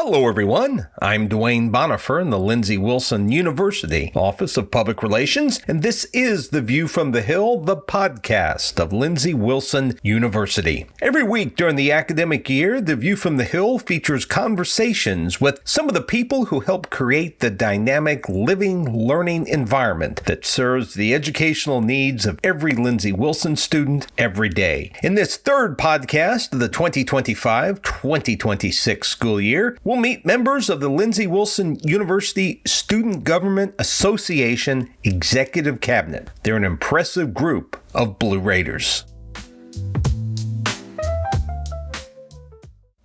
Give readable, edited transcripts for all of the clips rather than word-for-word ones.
Hello, everyone. I'm Dwayne Bonifer in the Lindsey Wilson University Office of Public Relations, and this is The View from the Hill, the podcast of Lindsey Wilson University. Every week during the academic year, The View from the Hill features conversations with some of the people who help create the dynamic living, learning environment that serves the educational needs of every Lindsey Wilson student every day. In this third podcast of the 2025-2026 school year, we'll meet members of the Lindsey Wilson University Student Government Association Executive Cabinet. They're an impressive group of Blue Raiders.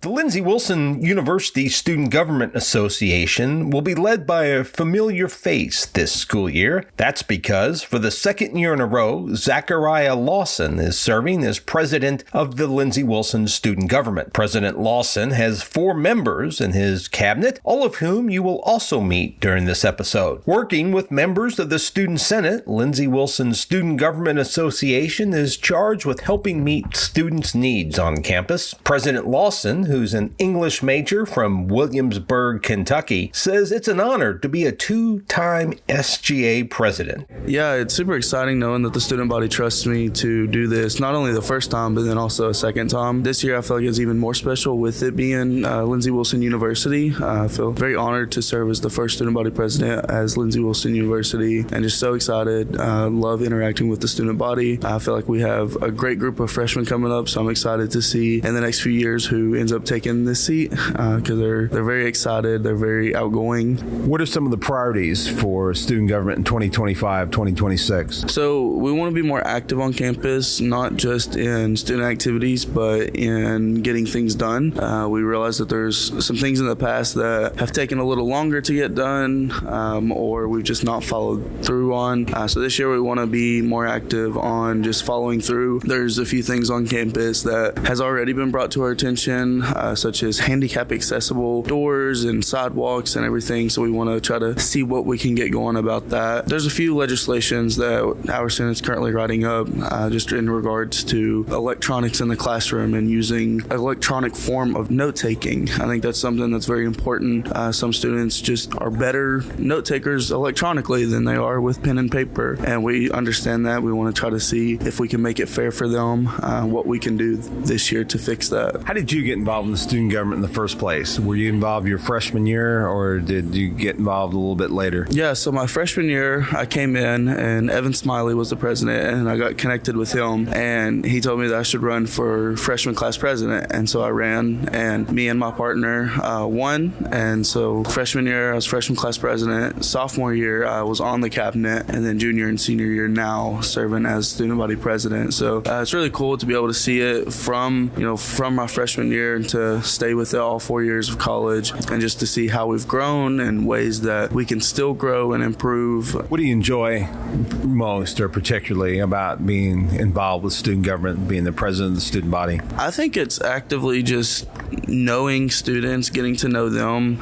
The Lindsey Wilson University Student Government Association will be led by a familiar face this school year. That's because, for the second year in a row, Zachariah Lawson is serving as president of the Lindsey Wilson Student Government. President Lawson has 4 members in his cabinet, all of whom you will also meet during this episode. Working with members of the Student Senate, Lindsey Wilson Student Government Association is charged with helping meet students' needs on campus. President Lawson, who's an English major from Williamsburg, Kentucky, says it's an honor to be a 2-time SGA president. Yeah, it's super exciting knowing that the student body trusts me to do this, not only the first time, but then also a second time. This year, I feel like it's even more special with it being Lindsey Wilson University. I feel very honored to serve as the first student body president as Lindsey Wilson University, and just so excited. Love interacting with the student body. I feel like we have a great group of freshmen coming up, so I'm excited to see in the next few years who ends up taking this seat because they're very excited. They're very outgoing. What are some of the priorities for student government in 2025, 2026? So we want to be more active on campus, not just in student activities, but in getting things done. We realize that there's some things in the past that have taken a little longer to get done or we've just not followed through on. So this year we want to be more active on just following through. There's a few things on campus that has already been brought to our attention, such as handicap accessible doors and sidewalks and everything. So we want to try to see what we can get going about that. There's a few legislations that our Senate's currently writing up just in regards to electronics in the classroom and using electronic form of note-taking. I think that's something that's very important. Some students just are better note takers electronically than they are with pen and paper, and we understand that. We want to try to see if we can make it fair for them, what we can do this year to fix that. How did you get involved in the student government in the first place? Were you involved your freshman year, or did you get involved a little bit later? Yeah, so my freshman year, I came in, and Evan Smiley was the president, and I got connected with him, and he told me that I should run for freshman class president, and so I ran, and me and my partner won, and so freshman year, I was freshman class president. Sophomore year, I was on the cabinet, and then junior and senior year now serving as student body president. So it's really cool to be able to see it from my freshman year and to stay with it all 4 years of college, and just to see how we've grown and ways that we can still grow and improve. What do you enjoy most or particularly about being involved with student government, being the president of the student body? I think it's actively just knowing students, getting to know them.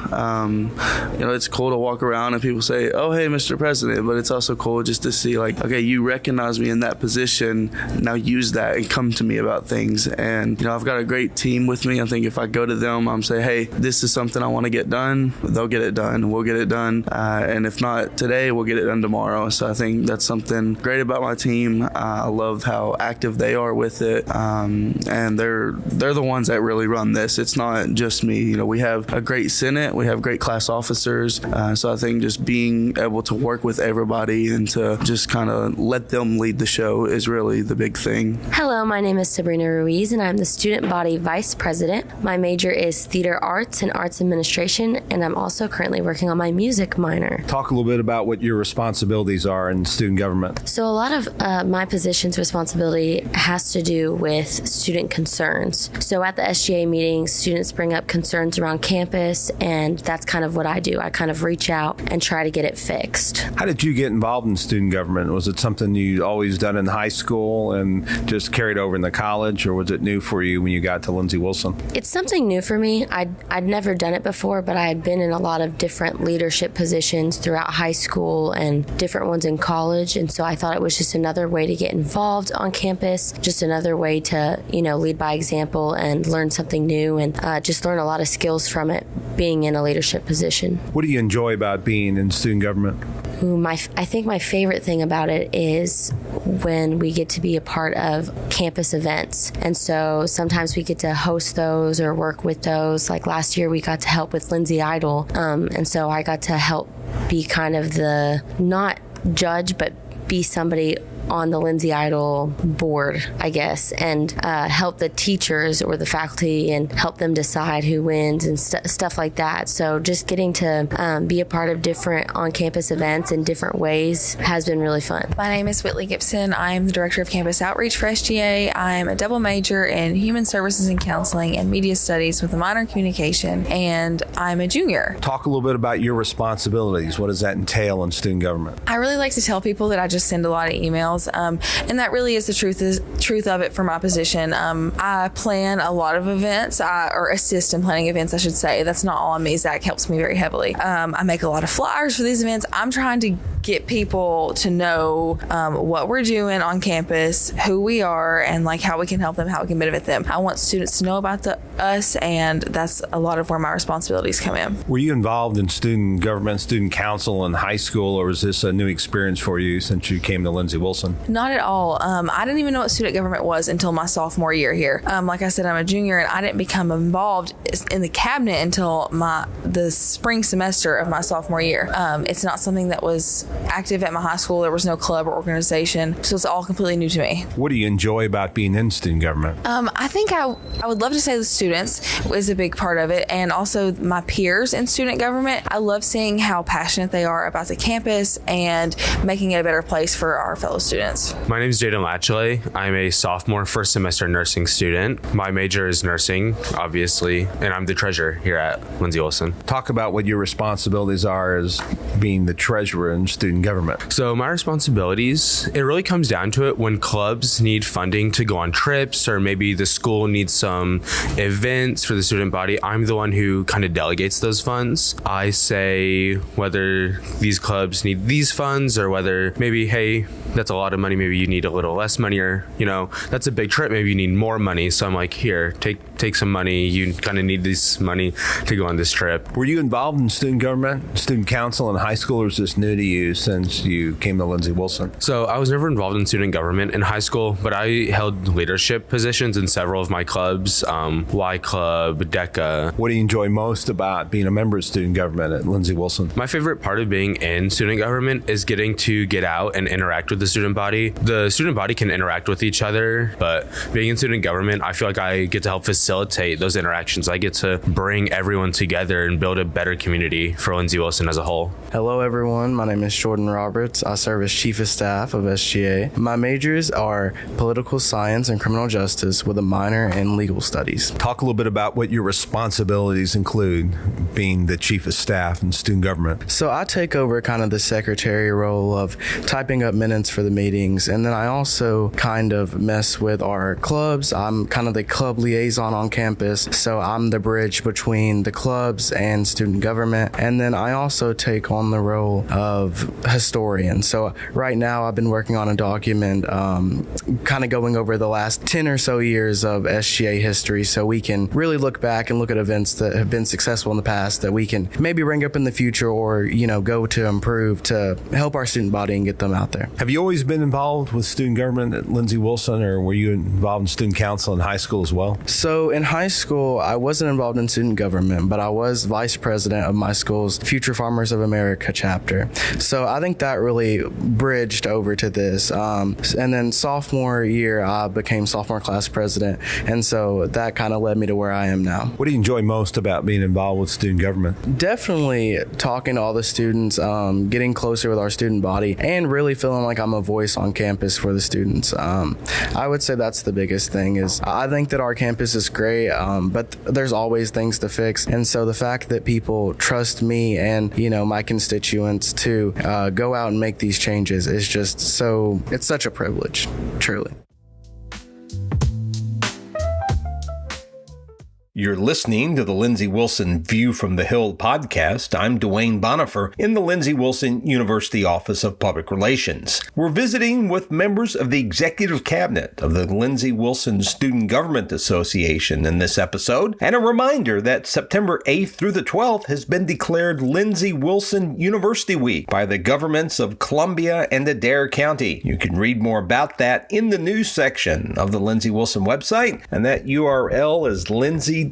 It's cool to walk around and people say, "Oh, hey, Mr. President," but it's also cool just to see, like, okay, you recognize me in that position, now use that and come to me about things. And I've got a great team with me. I think if I go to them, I'm say, hey, this is something I want to get done, they'll get it done, we'll get it done, and if not today, we'll get it done tomorrow. So I think that's something great about my team. I love how active they are with it, and they're the ones that really run this. It's not just me. We have a great Senate, we have great class officers, so I think just being able to work with everybody and to just kind of let them lead the show is really the big thing. Hello, my name is Sabrina Ruiz, and I'm the student body vice president. My major is theater arts and arts administration, and I'm also currently working on my music minor. Talk a little bit about what your responsibilities are in student government. So a lot of my position's responsibility has to do with student concerns. So at the SGA meetings, students bring up concerns around campus, and that's kind of what I do. I kind of reach out and try to get it fixed. How did you get involved in student government? Was it something you'd always done in high school and just carried over in the college, or was it new for you when you got to Lindsey Wilson? It's something new for me. I'd never done it before, but I had been in a lot of different leadership positions throughout high school and different ones in college. And so I thought it was just another way to get involved on campus, just another way to, lead by example and learn something new and just learn a lot of skills from it being in a leadership position. What do you enjoy about being in student government? I think my favorite thing about it is when we get to be a part of campus events. And so sometimes we get to host those or work with those. Like last year, we got to help with Lindsey Idol. And so I got to help be kind of the, not judge, but be somebody on the Lindsey Idol board, I guess, and help the teachers or the faculty and help them decide who wins and stuff like that. So just getting to be a part of different on-campus events in different ways has been really fun. My name is Whitley Gibson. I'm the Director of Campus Outreach for SGA. I'm a double major in Human Services and Counseling and Media Studies with a minor in Communication, and I'm a junior. Talk a little bit about your responsibilities. What does that entail in student government? I really like to tell people that I just send a lot of emails. And that really is the truth of it for my position. I plan a lot of events, or assist in planning events, I should say. That's not all on me. Zach helps me very heavily. I make a lot of flyers for these events. I'm trying to get people to know what we're doing on campus, who we are, and like how we can help them, how we can benefit them. I want students to know about us, and that's a lot of where my responsibilities come in. Were you involved in student government, student council in high school, or was this a new experience for you since you came to Lindsey Wilson? Not at all. I didn't even know what student government was until my sophomore year here. Like I said, I'm a junior, and I didn't become involved in the cabinet until the spring semester of my sophomore year. It's not something that was active at my high school. There was no club or organization, so it's all completely new to me. What do you enjoy about being in student government? I think I would love to say the students is a big part of it, and also my peers in student government. I love seeing how passionate they are about the campus and making it a better place for our fellow students. My name is Jaden Latchley. I'm a sophomore first semester nursing student. My major is nursing, obviously, and I'm the treasurer here at Lindsey Wilson. Talk about what your responsibilities are as being the treasurer in student government. So my responsibilities, it really comes down to it when clubs need funding to go on trips, or maybe the school needs some events for the student body. I'm the one who kind of delegates those funds. I say whether these clubs need these funds or whether maybe, hey, that's a lot of money, maybe you need a little less money, or that's a big trip, maybe you need more money. So I'm like, here, take some money, you kind of need this money to go on this trip. Were you involved in student government, student council in high school, or is this new to you since you came to Lindsey Wilson? So I was never involved in student government in high school, but I held leadership positions in several of my clubs, Y Club, DECA. What do you enjoy most about being a member of student government at Lindsey Wilson? My favorite part of being in student government is getting to get out and interact with the student body. The student body can interact with each other, but being in student government, I feel like I get to help facilitate those interactions. I get to bring everyone together and build a better community for Lindsey Wilson as a whole. Hello everyone, my name is Jordan Roberts. I serve as Chief of Staff of SGA. My majors are Political Science and Criminal Justice with a minor in Legal Studies. Talk a little bit about what your responsibilities include being the Chief of Staff in student government. So I take over kind of the secretary role of typing up minutes for the meetings, and then I also kind of mess with our clubs. I'm kind of the club liaison on campus, so I'm the bridge between the clubs and student government. And then I also take on the role of historian. So right now I've been working on a document kind of going over the last 10 or so years of SGA history, so we can really look back and look at events that have been successful in the past that we can maybe bring up in the future, or go to improve to help our student body and get them out there. Have you always been involved with student government at Lindsey Wilson, or were you involved in student council in high school as well? So in high school, I wasn't involved in student government, but I was vice president of my school's Future Farmers of America chapter. So I think that really bridged over to this. And then sophomore year, I became sophomore class president. And so that kind of led me to where I am now. What do you enjoy most about being involved with student government? Definitely talking to all the students, getting closer with our student body, and really feeling like I'm a voice on campus for the students. I would say that's the biggest thing. Is I think that our campus is great, but there's always things to fix. And so the fact that people trust me and my constituents to go out and make these changes is just it's such a privilege, truly. You're listening to the Lindsey Wilson View from the Hill podcast. I'm Dwayne Bonifer in the Lindsey Wilson University Office of Public Relations. We're visiting with members of the Executive Cabinet of the Lindsey Wilson Student Government Association in this episode, and a reminder that September 8th through the 12th has been declared Lindsey Wilson University Week by the governments of Columbia and Adair County. You can read more about that in the news section of the Lindsey Wilson website, and that URL is lindsey.edu/news.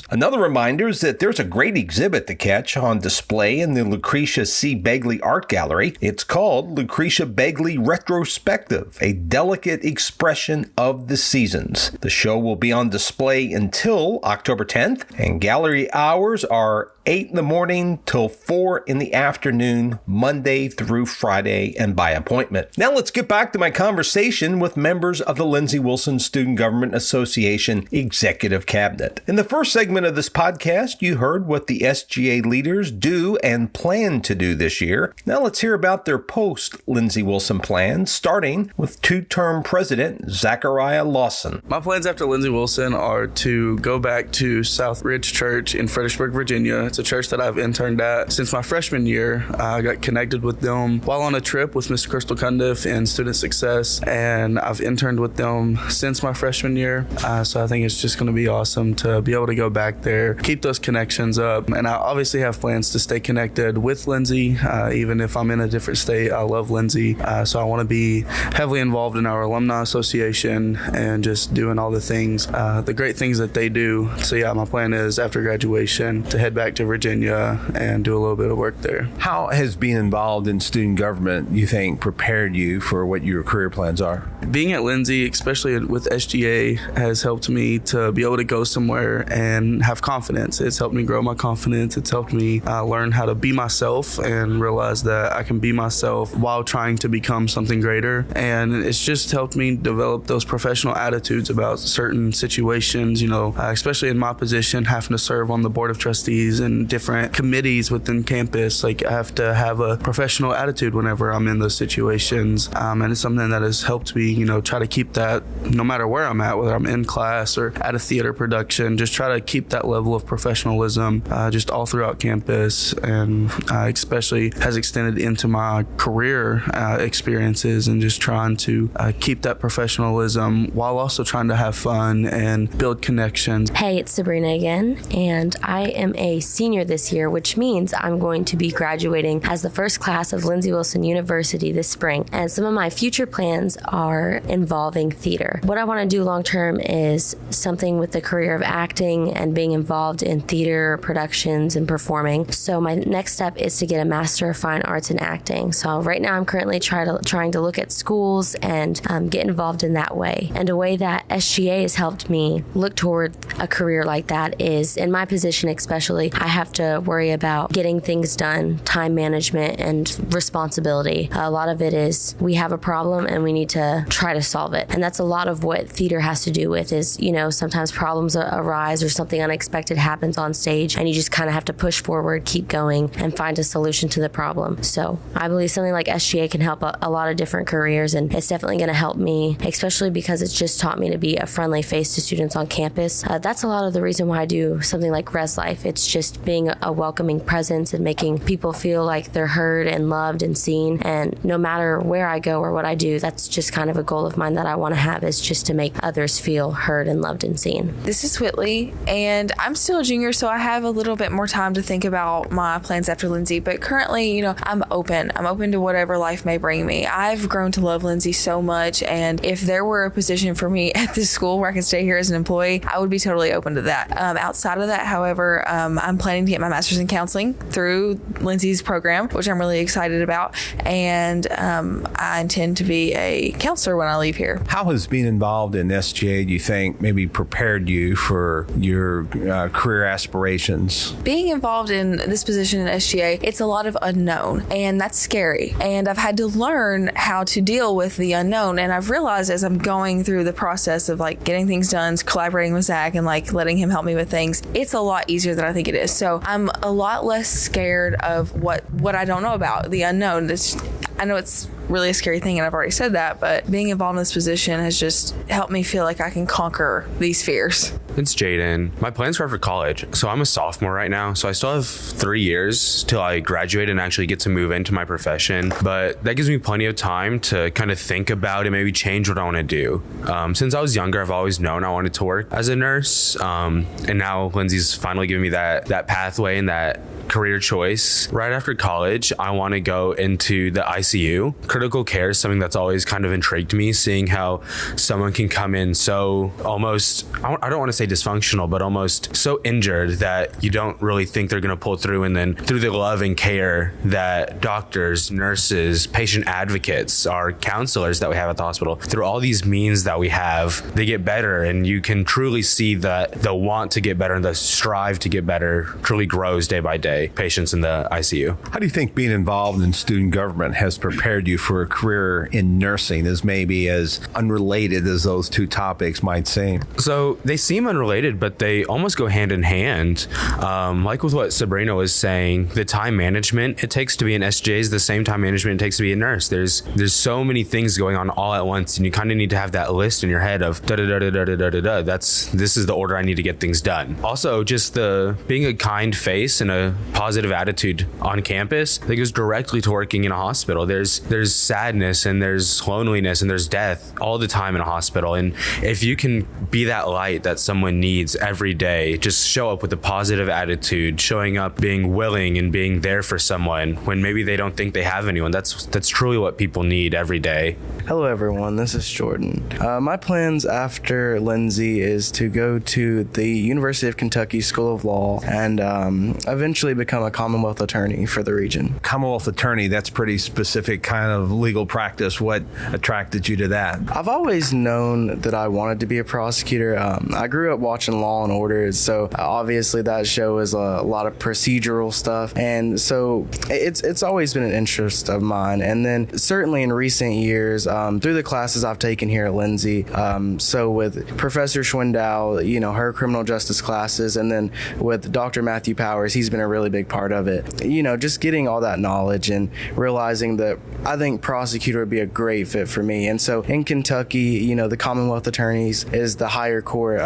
Another reminder is that there's a great exhibit to catch on display in the Lucretia C. Begley Art Gallery. It's called Lucretia Begley Retrospective, a delicate expression of the seasons. The show will be on display until October 10th, and gallery hours are 8 in the morning till 4 in the afternoon, Monday through Friday, and by appointment. Now let's get back to my conversation with members of the Lindsey Wilson Student Government Association Executive Cabinet. In the first segment of this podcast, you heard what the SGA leaders do and plan to do this year. Now let's hear about their post-Lindsey Wilson plans, starting with two-term president Zachariah Lawson. My plans after Lindsey Wilson are to go back to South Ridge Church in Fredericksburg, Virginia. It's a church that I've interned at since my freshman year. I got connected with them while on a trip with Miss Crystal Cundiff in Student Success, and I've interned with them since my freshman year. So I think it's just going to be awesome to be able to go back there, keep those connections up, and I obviously have plans to stay connected with Lindsey, even if I'm in a different state. I love Lindsey, so I want to be heavily involved in our alumni association and just doing all the things, the great things that they do. So yeah, my plan is after graduation to head back to Virginia and do a little bit of work there. How has being involved in student government, you think, prepared you for what your career plans are? Being at Lindsey, especially with SGA, has helped me to be able to go somewhere and have confidence. It's helped me grow my confidence. It's helped me learn how to be myself and realize that I can be myself while trying to become something greater. And it's just helped me develop those professional attitudes about certain situations, especially in my position, having to serve on the board of trustees and different committees within campus. Like, I have to have a professional attitude whenever I'm in those situations. And it's something that has helped me, try to keep that no matter where I'm at, whether I'm in class or at a theater production, just try to keep that level of professionalism just all throughout campus, and especially has extended into my career experiences, and just trying to keep that professionalism while also trying to have fun and build connections. Hey, it's Sabrina again, and I am a senior this year, which means I'm going to be graduating as the first class of Lindsey Wilson University this spring. And some of my future plans are involving theater. What I want to do long term is something with the career of acting and being involved in theater productions and performing. So my next step is to get a Master of Fine Arts in Acting. So right now I'm currently trying to look at schools and get involved in that way. And a way that SGA has helped me look toward a career like that is, in my position especially, I have to worry about getting things done, time management, and responsibility. A lot of it is we have a problem and we need to try to solve it. And that's a lot of what theater has to do with is, sometimes problems arise or something unexpected happens on stage, and you just kind of have to push forward, keep going, and find a solution to the problem. So I believe something like SGA can help a lot of different careers, and it's definitely going to help me, especially because it's just taught me to be a friendly face to students on campus. That's a lot of the reason why I do something like Res Life. It's just being a welcoming presence and making people feel like they're heard and loved and seen. And no matter where I go or what I do, that's just kind of a goal of mine that I want to have, is just to make others feel heard and loved and seen. This is Whitley, and I'm still a junior, so I have a little bit more time to think about my plans after Lindsey. But currently, I'm open. I'm open to whatever life may bring me. I've grown to love Lindsey so much, and if there were a position for me at this school where I could stay here as an employee, I would be totally open to that. Outside of that, however, I'm planning to get my master's in counseling through Lindsey's program, which I'm really excited about, and I intend to be a counselor when I leave here. How has being involved in SGA, do you think, maybe prepared you for your career aspirations? Being involved in this position in SGA, it's a lot of unknown, and that's scary. And I've had to learn how to deal with the unknown, and I've realized as I'm going through the process of getting things done, collaborating with Zach and letting him help me with things, it's a lot easier than I think it is. So I'm a lot less scared of what I don't know about, the unknown. I know it's really a scary thing, and I've already said that, but being involved in this position has just helped me feel like I can conquer these fears. It's Jaden. My plans are after college. So I'm a sophomore right now. So I still have 3 years till I graduate and actually get to move into my profession. But that gives me plenty of time to kind of think about it, maybe change what I want to do. Since I was younger, I've always known I wanted to work as a nurse. And now Lindsey's finally giving me that pathway and that career choice. Right after college, I want to go into the ICU. Critical care is something that's always kind of intrigued me, seeing how someone can come in so almost, I don't want to say dysfunctional, but almost so injured that you don't really think they're going to pull through. And then through the love and care that doctors, nurses, patient advocates, our counselors that we have at the hospital, through all these means that we have, they get better. And you can truly see that the want to get better and the strive to get better truly grows day by day. Patients in the ICU. How do you think being involved in student government has prepared you for a career in nursing, as maybe as unrelated as those two topics might seem? So they seem unrelated, but they almost go hand in hand. Like with what Sabrina was saying, the time management it takes to be an SGA is the same time management it takes to be a nurse. There's so many things going on all at once, and you kind of need to have that list in your head of da da da da da da da da. This is the order I need to get things done. Also, just the being a kind face and a positive attitude on campus that goes directly to working in a hospital. There's sadness and there's loneliness and there's death all the time in a hospital. And if you can be that light that someone needs every day, just show up with a positive attitude, showing up, being willing and being there for someone when maybe they don't think they have anyone. That's truly what people need every day. Hello everyone, this is Jordan. My plans after Lindsey is to go to the University of Kentucky School of Law and eventually become a Commonwealth attorney for the region. Commonwealth attorney, that's pretty specific kind of legal practice. What attracted you to that? I've always known that I wanted to be a prosecutor. I grew up watching Law and Order, so obviously that show is a lot of procedural stuff, and so it's always been an interest of mine. And then certainly in recent years, through the classes I've taken here at Lindsey, so with Professor Schwindow, her criminal justice classes, and then with Dr. Matthew Powers, he's been a really big part of it. Just getting all that knowledge and realizing that I think prosecutor would be a great fit for me. And so in Kentucky, the Commonwealth attorneys is the higher court,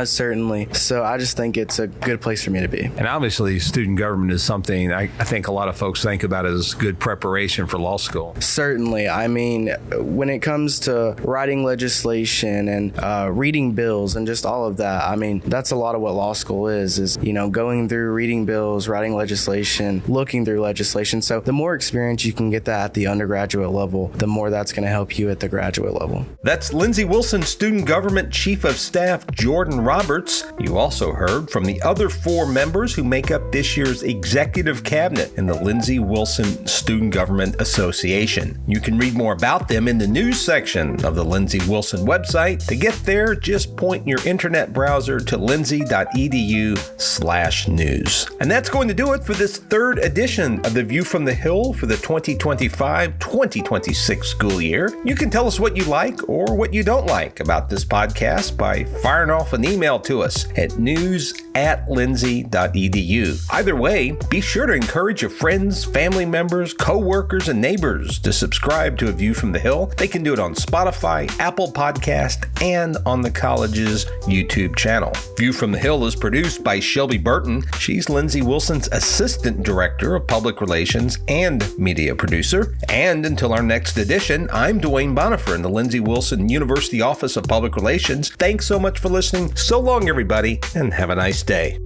certainly. So I just think it's a good place for me to be. And obviously student government is something I think a lot of folks think about as good preparation for law school. Certainly. I mean, when it comes to writing legislation and reading bills and just all of that, I mean, that's a lot of what law school is going through reading bills, writing legislation, looking through legislation. So the more experience you can get that at the undergraduate level, the more that's going to help you at the graduate level. That's Lindsey Wilson Student Government Chief of Staff Jordan Roberts. You also heard from the other 4 members who make up this year's executive cabinet in the Lindsey Wilson Student Government Association. You can read more about them in the news section of the Lindsey Wilson website. To get there, just point your internet browser to lindsey.edu/news. And that's going to do it for this 3rd edition of The View from the Hill for the 2025-2026 school year. You can tell us what you like or what you don't like about this podcast by firing off an email to us at news@lindsey.edu. Either way, be sure to encourage your friends, family members, co-workers, and neighbors to subscribe to A View from the Hill. They can do it on Spotify, Apple Podcast, and on the college's YouTube channel. View from the Hill is produced by Shelby Burton. She's Lindsey Wilson's Assistant Director of Public Relations and Media Producer. And until our next edition, I'm Dwayne Bonifer in the Lindsey Wilson University Office of Public Relations. Thanks so much for listening. So long, everybody, and have a nice day.